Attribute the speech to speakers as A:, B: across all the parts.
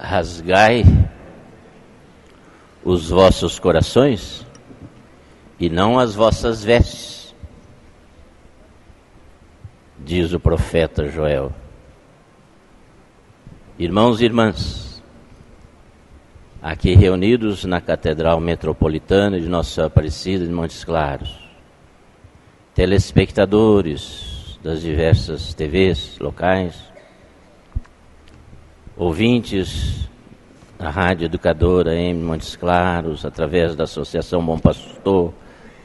A: rasgai os vossos corações e não as vossas vestes, diz o profeta Joel. Irmãos e irmãs, aqui reunidos na Catedral Metropolitana de Nossa Senhora Aparecida de Montes Claros, telespectadores das diversas TVs locais, ouvintes da Rádio Educadora M Montes Claros, através da Associação Bom Pastor,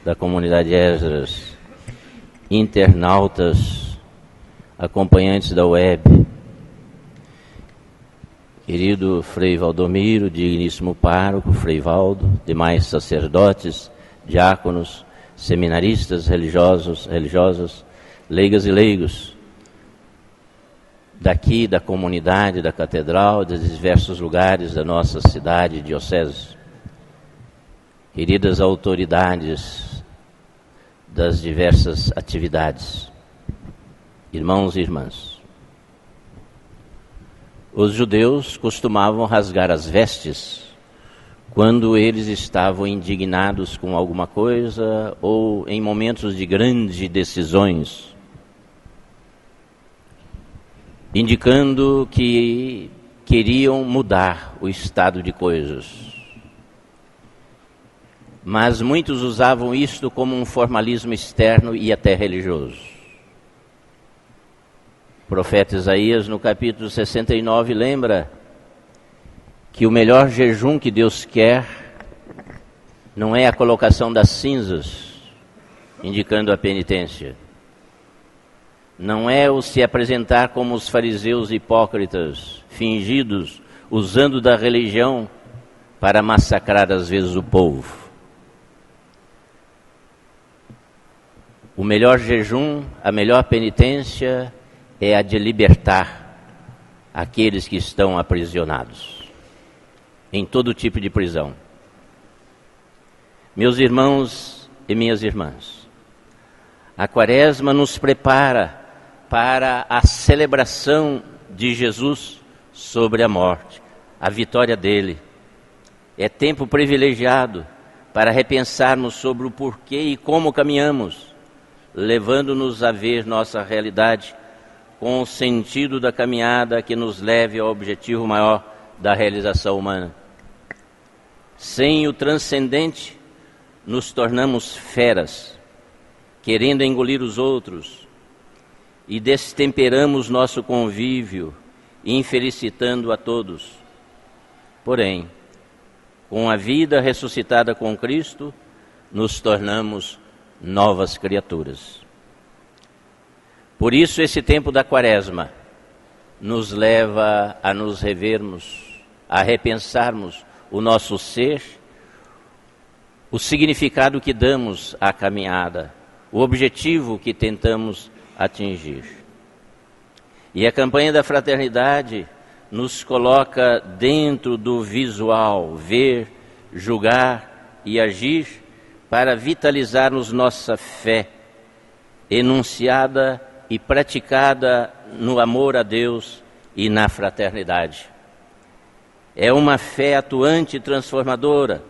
A: da Comunidade Esdras, internautas, acompanhantes da web, querido Frei Valdomiro, digníssimo pároco, Frei Valdo, demais sacerdotes, diáconos, seminaristas, religiosas, leigas e leigos, daqui da comunidade, da catedral, dos diversos lugares da nossa cidade e diocese, queridas autoridades das diversas atividades, irmãos e irmãs. Os judeus costumavam rasgar as vestes quando eles estavam indignados com alguma coisa ou em momentos de grandes decisões, indicando que queriam mudar o estado de coisas. Mas muitos usavam isto como um formalismo externo e até religioso. O profeta Isaías, no capítulo 69, lembra que o melhor jejum que Deus quer não é a colocação das cinzas, indicando a penitência. Não é o se apresentar como os fariseus hipócritas, fingidos, usando da religião para massacrar às vezes o povo. O melhor jejum, a melhor penitência é a de libertar aqueles que estão aprisionados, em todo tipo de prisão. Meus irmãos e minhas irmãs, a Quaresma nos prepara para a celebração de Jesus sobre a morte, a vitória dele. É tempo privilegiado para repensarmos sobre o porquê e como caminhamos, levando-nos a ver nossa realidade com o sentido da caminhada que nos leve ao objetivo maior da realização humana. Sem o transcendente, nos tornamos feras, querendo engolir os outros, e destemperamos nosso convívio, infelicitando a todos. Porém, com a vida ressuscitada com Cristo, nos tornamos novas criaturas. Por isso, esse tempo da Quaresma nos leva a nos revermos, a repensarmos o nosso ser, o significado que damos à caminhada, o objetivo que tentamos atingir. E a campanha da fraternidade nos coloca dentro do visual, ver, julgar e agir, para vitalizarmos nossa fé, enunciada e praticada no amor a Deus e na fraternidade. É uma fé atuante e transformadora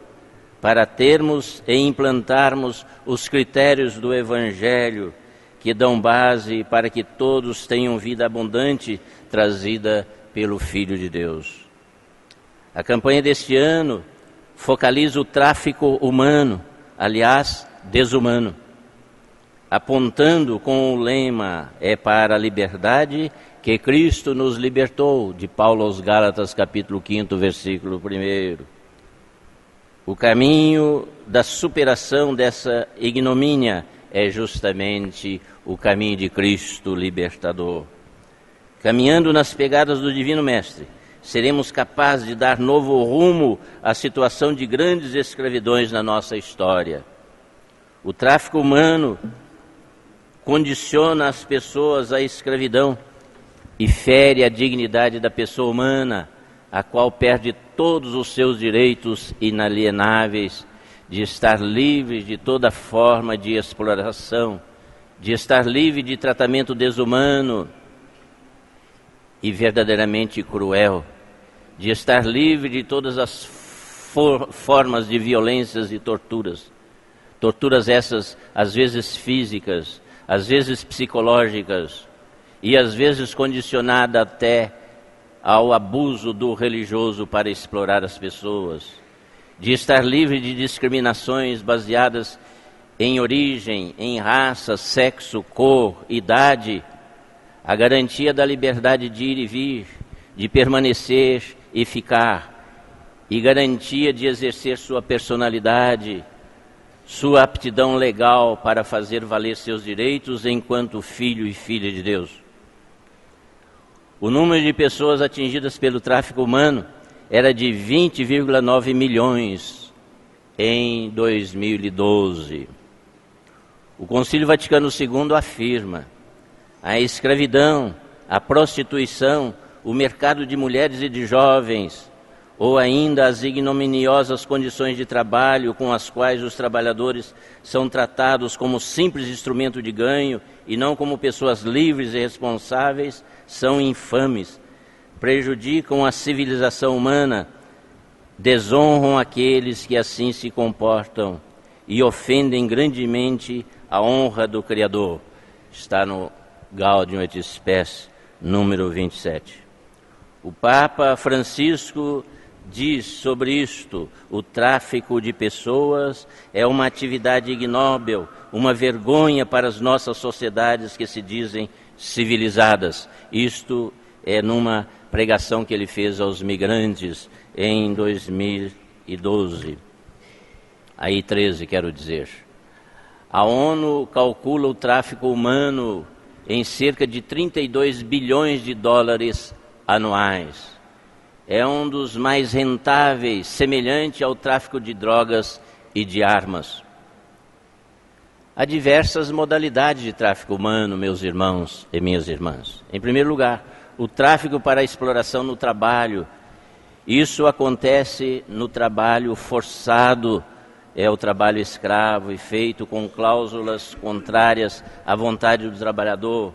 A: para termos e implantarmos os critérios do Evangelho que dão base para que todos tenham vida abundante trazida pelo Filho de Deus. A campanha deste ano focaliza o tráfico humano, aliás, desumano, apontando com o lema "É para a liberdade que Cristo nos libertou", de Paulo aos Gálatas, capítulo 5, versículo 1. O caminho da superação dessa ignomínia é justamente o caminho de Cristo libertador. Caminhando nas pegadas do Divino Mestre, seremos capazes de dar novo rumo à situação de grandes escravidões na nossa história. O tráfico humano condiciona as pessoas à escravidão e fere a dignidade da pessoa humana, a qual perde todos os seus direitos inalienáveis de estar livre de toda forma de exploração, de estar livre de tratamento desumano e verdadeiramente cruel, de estar livre de todas as formas de violências e torturas. Torturas essas, às vezes físicas, às vezes psicológicas, e às vezes condicionada até ao abuso do religioso para explorar as pessoas. De estar livre de discriminações baseadas em origem, em raça, sexo, cor, idade. A garantia da liberdade de ir e vir, de permanecer e ficar. E garantia de exercer sua personalidade, sua aptidão legal para fazer valer seus direitos enquanto filho e filha de Deus. O número de pessoas atingidas pelo tráfico humano era de 20,9 milhões em 2012. O Concílio Vaticano II afirma: a escravidão, a prostituição, o mercado de mulheres e de jovens, ou ainda as ignominiosas condições de trabalho com as quais os trabalhadores são tratados como simples instrumento de ganho e não como pessoas livres e responsáveis, são infames, prejudicam a civilização humana, desonram aqueles que assim se comportam e ofendem grandemente a honra do Criador. Está no Gaudium et Spes, número 27. O Papa Francisco diz sobre isto: o tráfico de pessoas é uma atividade ignóbil, uma vergonha para as nossas sociedades que se dizem civilizadas. Isto é numa pregação que ele fez aos migrantes em 2012. Aí 13, quero dizer. A ONU calcula o tráfico humano em cerca de 32 bilhões de dólares anuais. É um dos mais rentáveis, semelhante ao tráfico de drogas e de armas. Há diversas modalidades de tráfico humano, meus irmãos e minhas irmãs. Em primeiro lugar, o tráfico para a exploração no trabalho. Isso acontece no trabalho forçado, é o trabalho escravo e feito com cláusulas contrárias à vontade do trabalhador,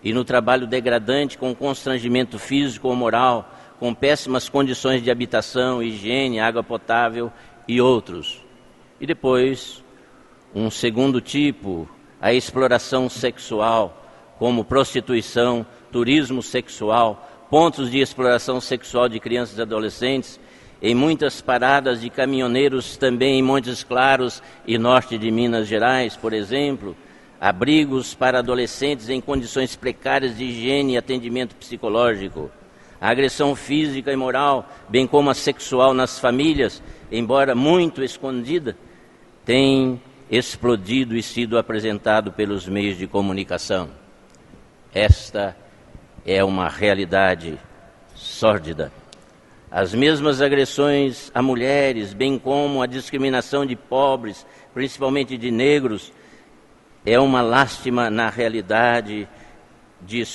A: e no trabalho degradante com constrangimento físico ou moral, com péssimas condições de habitação, higiene, água potável e outros. E depois, um segundo tipo, a exploração sexual, como prostituição, turismo sexual, pontos de exploração sexual de crianças e adolescentes, em muitas paradas de caminhoneiros também em Montes Claros e norte de Minas Gerais, por exemplo, abrigos para adolescentes em condições precárias de higiene e atendimento psicológico. A agressão física e moral, bem como a sexual nas famílias, embora muito escondida, tem explodido e sido apresentado pelos meios de comunicação. Esta é uma realidade sórdida. As mesmas agressões a mulheres, bem como a discriminação de pobres, principalmente de negros, é uma lástima na realidade de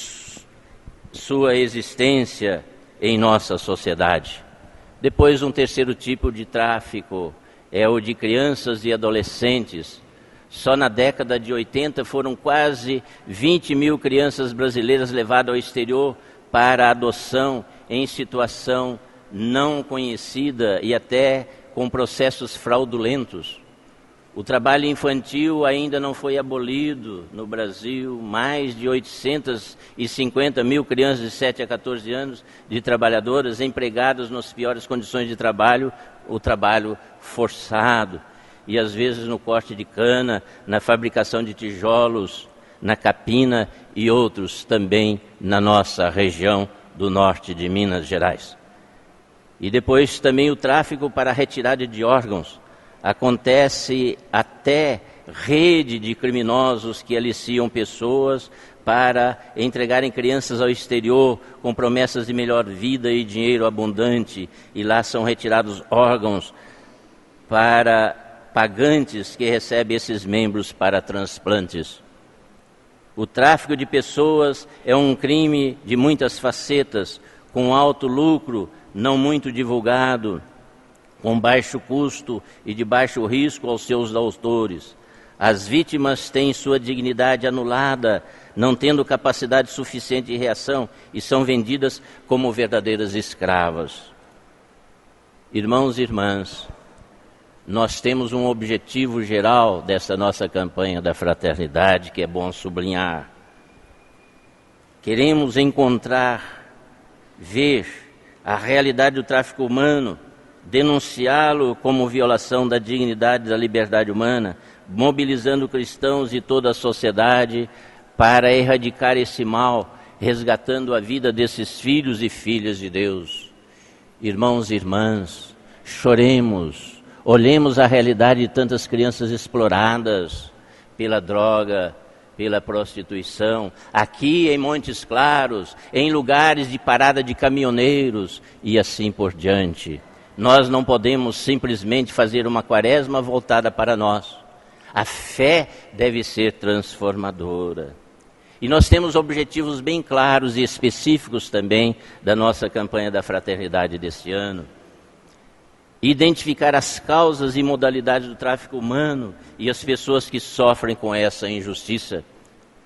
A: sua existência em nossa sociedade. Depois, um terceiro tipo de tráfico é o de crianças e adolescentes. Só na década de 80 foram quase 20 mil crianças brasileiras levadas ao exterior para adoção em situação não conhecida e até com processos fraudulentos. O trabalho infantil ainda não foi abolido no Brasil. Mais de 850 mil crianças de 7 a 14 anos de trabalhadoras empregadas nas piores condições de trabalho, o trabalho forçado, e às vezes no corte de cana, na fabricação de tijolos, na capina e outros também na nossa região do norte de Minas Gerais. E depois também o tráfico para a retirada de órgãos. Acontece até rede de criminosos que aliciam pessoas para entregarem crianças ao exterior com promessas de melhor vida e dinheiro abundante, e lá são retirados órgãos para pagantes que recebem esses membros para transplantes. O tráfico de pessoas é um crime de muitas facetas, com alto lucro, não muito divulgado, com baixo custo e de baixo risco aos seus autores. As vítimas têm sua dignidade anulada, não tendo capacidade suficiente de reação, e são vendidas como verdadeiras escravas. Irmãos e irmãs, nós temos um objetivo geral dessa nossa campanha da fraternidade, que é bom sublinhar. Queremos encontrar, ver a realidade do tráfico humano, denunciá-lo como violação da dignidade e da liberdade humana, mobilizando cristãos e toda a sociedade para erradicar esse mal, resgatando a vida desses filhos e filhas de Deus. Irmãos e irmãs, choremos, olhemos a realidade de tantas crianças exploradas pela droga, pela prostituição, aqui em Montes Claros, em lugares de parada de caminhoneiros e assim por diante. Nós não podemos simplesmente fazer uma quaresma voltada para nós. A fé deve ser transformadora. E nós temos objetivos bem claros e específicos também da nossa campanha da fraternidade deste ano. Identificar as causas e modalidades do tráfico humano e as pessoas que sofrem com essa injustiça.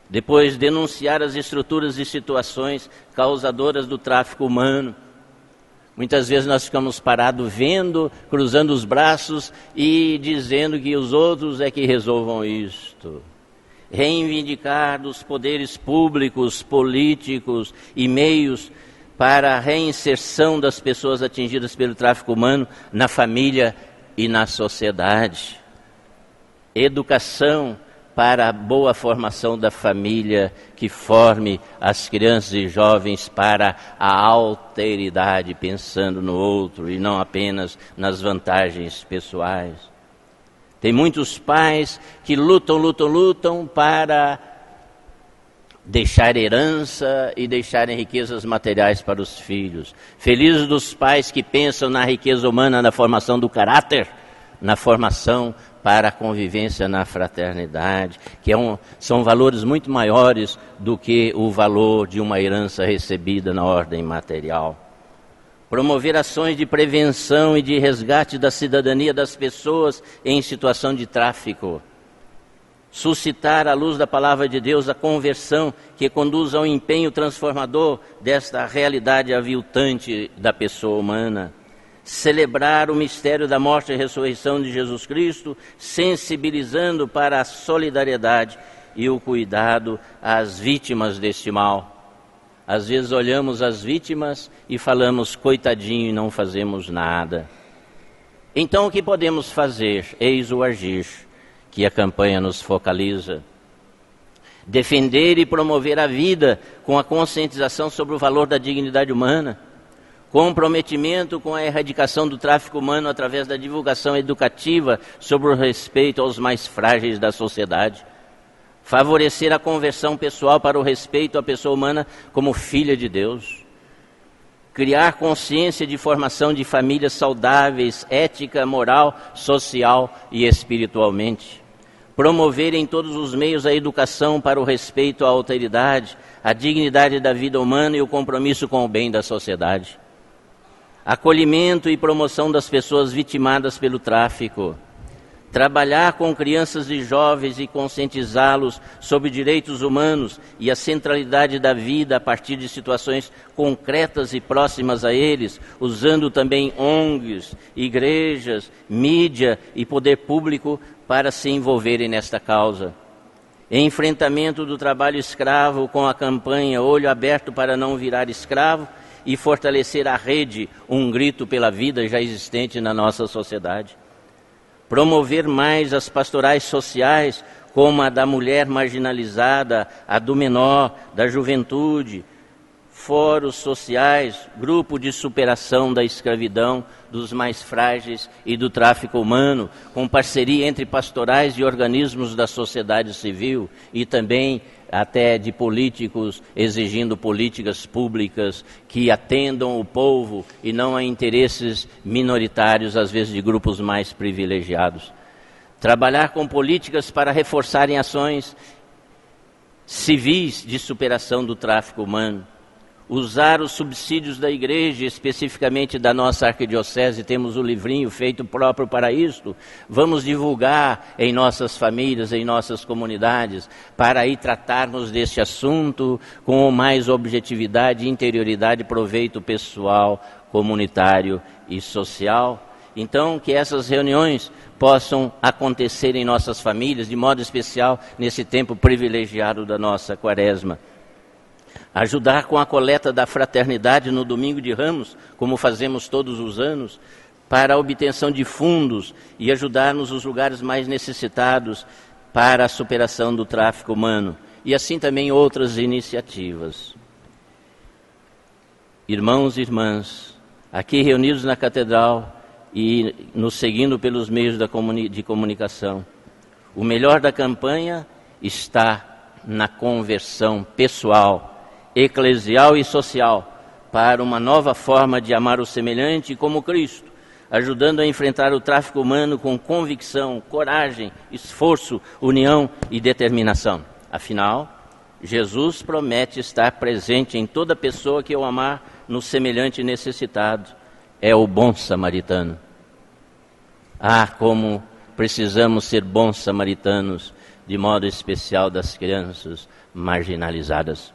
A: Depois, denunciar as estruturas e situações causadoras do tráfico humano. Muitas vezes nós ficamos parados vendo, cruzando os braços e dizendo que os outros é que resolvam isto. Reivindicar dos poderes públicos, políticos e meios para a reinserção das pessoas atingidas pelo tráfico humano na família e na sociedade. Educação para a boa formação da família que forme as crianças e jovens para a alteridade, pensando no outro e não apenas nas vantagens pessoais. Tem muitos pais que lutam para deixar herança e deixarem riquezas materiais para os filhos. Felizes dos pais que pensam na riqueza humana, na formação do caráter, na formação para a convivência na fraternidade, que são valores muito maiores do que o valor de uma herança recebida na ordem material. Promover ações de prevenção e de resgate da cidadania das pessoas em situação de tráfico. Suscitar à luz da palavra de Deus a conversão que conduz ao empenho transformador desta realidade aviltante da pessoa humana. Celebrar o mistério da morte e ressurreição de Jesus Cristo, sensibilizando para a solidariedade e o cuidado às vítimas deste mal. Às vezes olhamos as vítimas e falamos, coitadinho, e não fazemos nada. Então o que podemos fazer? Eis o agir, que a campanha nos focaliza. Defender e promover a vida com a conscientização sobre o valor da dignidade humana. Comprometimento com a erradicação do tráfico humano através da divulgação educativa sobre o respeito aos mais frágeis da sociedade. Favorecer a conversão pessoal para o respeito à pessoa humana como filha de Deus. Criar consciência de formação de famílias saudáveis, ética, moral, social e espiritualmente. Promover em todos os meios a educação para o respeito à alteridade, a dignidade da vida humana e o compromisso com o bem da sociedade. Acolhimento e promoção das pessoas vitimadas pelo tráfico. Trabalhar com crianças e jovens e conscientizá-los sobre direitos humanos e a centralidade da vida a partir de situações concretas e próximas a eles, usando também ONGs, igrejas, mídia e poder público para se envolverem nesta causa. Enfrentamento do trabalho escravo com a campanha Olho Aberto para Não Virar Escravo e fortalecer a rede Um Grito pela Vida já existente na nossa sociedade. Promover mais as pastorais sociais, como a da mulher marginalizada, a do menor, da juventude, fóruns sociais, grupo de superação da escravidão, dos mais frágeis e do tráfico humano, com parceria entre pastorais e organismos da sociedade civil e também até de políticos exigindo políticas públicas que atendam o povo e não a interesses minoritários, às vezes de grupos mais privilegiados. Trabalhar com políticas para reforçarem ações civis de superação do tráfico humano. Usar os subsídios da igreja, especificamente da nossa arquidiocese, temos um livrinho feito próprio para isto. Vamos divulgar em nossas famílias, em nossas comunidades, para aí tratarmos deste assunto com mais objetividade, interioridade e proveito pessoal comunitário e social. Então, que essas reuniões possam acontecer em nossas famílias, de modo especial nesse tempo privilegiado da nossa Quaresma. Ajudar com a coleta da fraternidade no Domingo de Ramos, como fazemos todos os anos, para a obtenção de fundos e ajudarmos os lugares mais necessitados para a superação do tráfico humano. E assim também outras iniciativas. Irmãos e irmãs, aqui reunidos na Catedral e nos seguindo pelos meios de comunicação, o melhor da campanha está na conversão pessoal, eclesial e social, para uma nova forma de amar o semelhante como Cristo, ajudando a enfrentar o tráfico humano com convicção, coragem, esforço, união e determinação. Afinal, Jesus promete estar presente em toda pessoa que o amar no semelhante necessitado. É o bom samaritano. Ah, como precisamos ser bons samaritanos, de modo especial das crianças marginalizadas.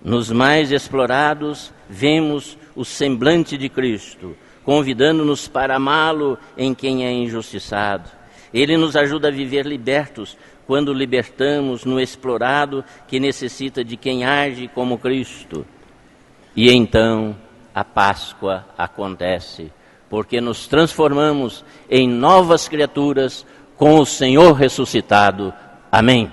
A: Nos mais explorados, vemos o semblante de Cristo, convidando-nos para amá-lo em quem é injustiçado. Ele nos ajuda a viver libertos, quando libertamos no explorado que necessita de quem age como Cristo. E então a Páscoa acontece, porque nos transformamos em novas criaturas com o Senhor ressuscitado. Amém.